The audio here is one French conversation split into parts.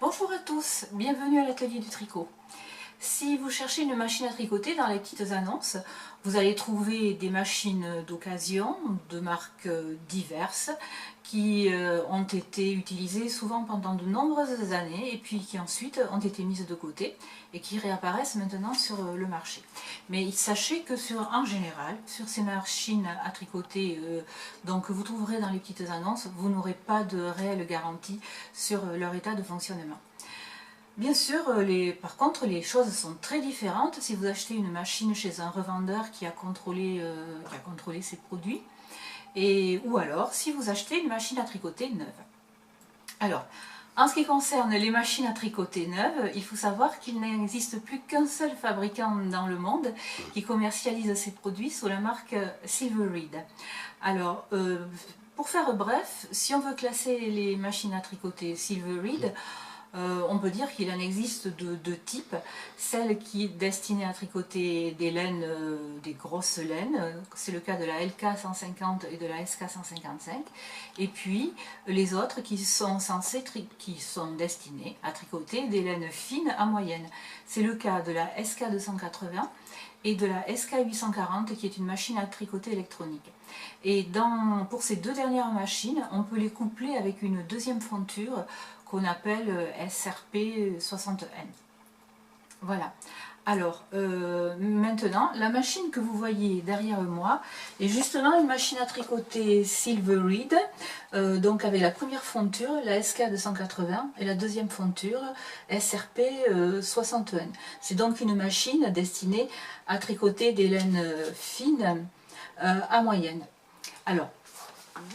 Bonjour à tous, bienvenue à l'atelier du tricot. Si vous cherchez une machine à tricoter, dans les petites annonces, vous allez trouver des machines d'occasion, de marques diverses, qui ont été utilisées souvent pendant de nombreuses années et puis qui ensuite ont été mises de côté et qui réapparaissent maintenant sur le marché. Mais sachez que en général, sur ces machines à tricoter que vous trouverez dans les petites annonces, vous n'aurez pas de réelle garantie sur leur état de fonctionnement. Bien sûr, par contre, les choses sont très différentes si vous achetez une machine chez un revendeur qui a contrôlé ses produits, ou alors si vous achetez une machine à tricoter neuve. Alors, en ce qui concerne les machines à tricoter neuves, il faut savoir qu'il n'existe plus qu'un seul fabricant dans le monde qui commercialise ses produits sous la marque Silver-Reed. Alors, pour faire bref, si on veut classer les machines à tricoter Silver-Reed, on peut dire qu'il en existe de deux types. Celle qui est destinée à tricoter des laines, des grosses laines, c'est le cas de la LK 150 et de la SK 155. Et puis les autres qui sont destinées à tricoter des laines fines à moyenne. C'est le cas de la SK 280 et de la SK 840 qui est une machine à tricoter électronique. Et pour ces deux dernières machines, on peut les coupler avec une deuxième fonture qu'on appelle SRP 60N. Voilà. Alors, maintenant, la machine que vous voyez derrière moi est justement une machine à tricoter Silver-Reed, donc avec la première fonture, la SK 280, et la deuxième fonture, SRP 60N. C'est donc une machine destinée à tricoter des laines fines à moyenne. Alors,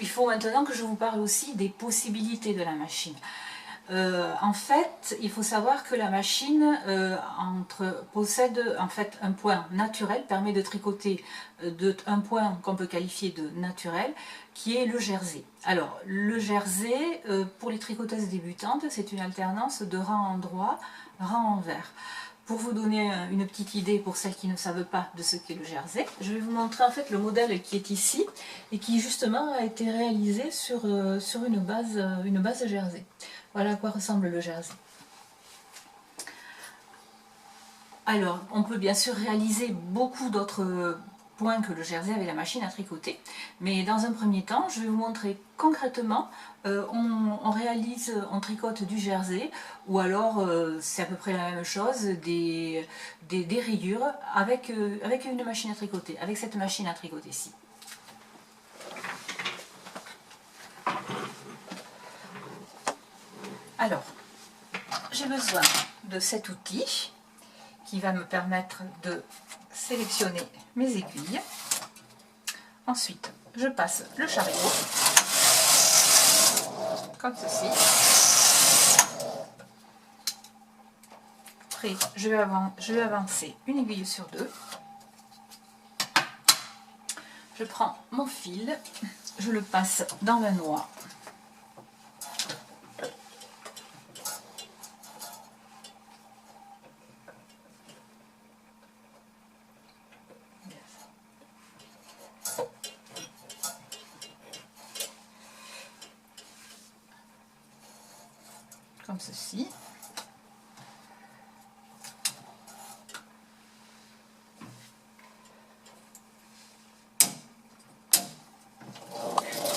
il faut maintenant que je vous parle aussi des possibilités de la machine. En fait, il faut savoir que la machine possède en fait un point naturel, permet de tricoter un point qu'on peut qualifier de naturel, qui est le jersey. Alors, le jersey, pour les tricoteuses débutantes, c'est une alternance de rang en droit, rang envers. Pour vous donner une petite idée pour celles qui ne savent pas de ce qu'est le jersey, je vais vous montrer en fait le modèle qui est ici et qui justement a été réalisé sur une base jersey. Voilà à quoi ressemble le jersey. Alors, on peut bien sûr réaliser beaucoup d'autres points que le jersey avec la machine à tricoter, mais dans un premier temps, je vais vous montrer concrètement, on tricote du jersey, ou alors c'est à peu près la même chose, des rayures avec une machine à tricoter, avec cette machine à tricoter-ci. Alors, j'ai besoin de cet outil qui va me permettre de sélectionner mes aiguilles. Ensuite, je passe le chariot, comme ceci. Après, je vais avancer une aiguille sur deux. Je prends mon fil, je le passe dans la noix. Comme ceci.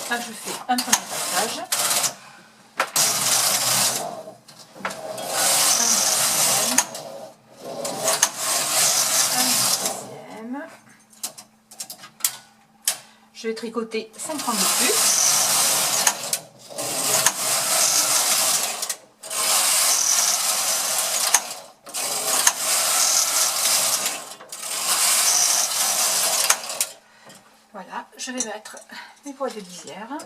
Là, je fais un premier passage. Un deuxième. Je vais tricoter 5 rangs de plus. Voilà, je vais mettre mes poids de lisière.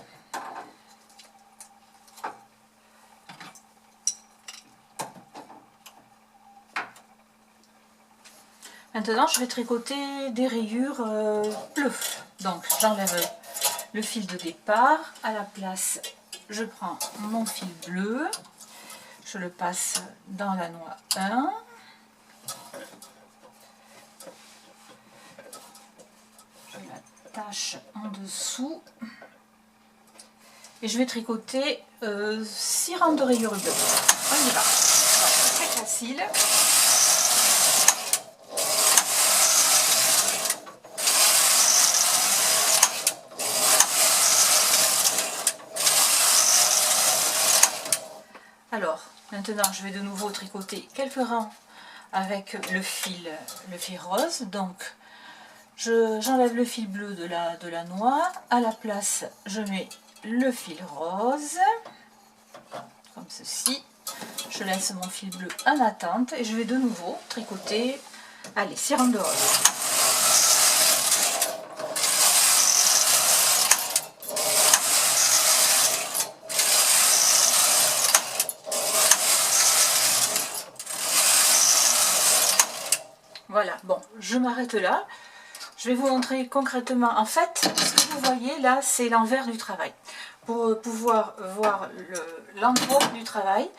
Maintenant, je vais tricoter des rayures bleues. Donc, j'enlève le fil de départ. À la place, je prends mon fil bleu. Je le passe dans la noix 1. Tâche en dessous et je vais tricoter 6 rangs de rayures bleues. Voilà. y va. Voilà, c'est très facile. Alors, maintenant, je vais de nouveau tricoter quelques rangs avec le fil rose. Donc, j'enlève le fil bleu de la noix. À la place, je mets le fil rose, comme ceci. Je laisse mon fil bleu en attente et je vais de nouveau tricoter, allez, 6 rangs de rose. Voilà, bon, je m'arrête là. Je vais vous montrer concrètement. En fait, ce que vous voyez là, c'est l'envers du travail. Pour pouvoir voir l'endroit du travail,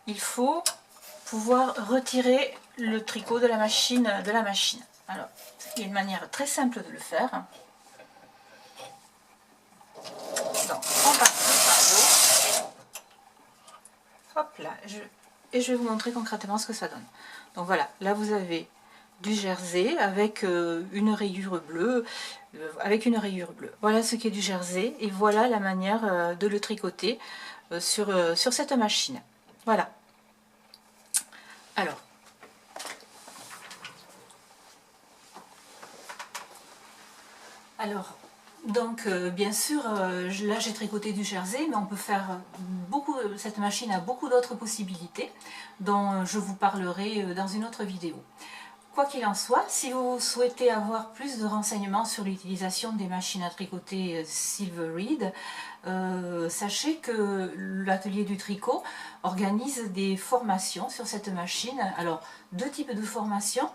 il faut pouvoir retirer le tricot de la machine. Alors, il y a une manière très simple de le faire. Donc, on passe par l'eau. Hop là, et je vais vous montrer concrètement ce que ça donne. Donc voilà, là vous avez du jersey avec une rayure bleue, Voilà ce qui est du jersey et voilà la manière de le tricoter sur cette machine. Voilà. Alors donc bien sûr, là j'ai tricoté du jersey, mais on peut faire cette machine a beaucoup d'autres possibilités dont je vous parlerai dans une autre vidéo. Quoi qu'il en soit, si vous souhaitez avoir plus de renseignements sur l'utilisation des machines à tricoter Silver Reed, sachez que l'atelier du tricot organise des formations sur cette machine. Alors, 2 types de formations.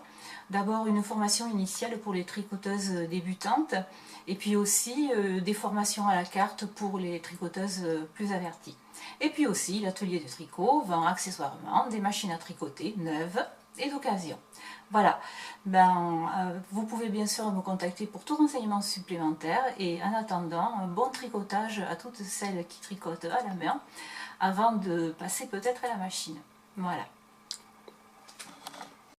D'abord une formation initiale pour les tricoteuses débutantes et puis aussi des formations à la carte pour les tricoteuses plus averties. Et puis aussi l'atelier du tricot vend accessoirement des machines à tricoter neuves et d'occasion. Voilà, vous pouvez bien sûr me contacter pour tout renseignement supplémentaire et en attendant, un bon tricotage à toutes celles qui tricotent à la main avant de passer peut-être à la machine. Voilà.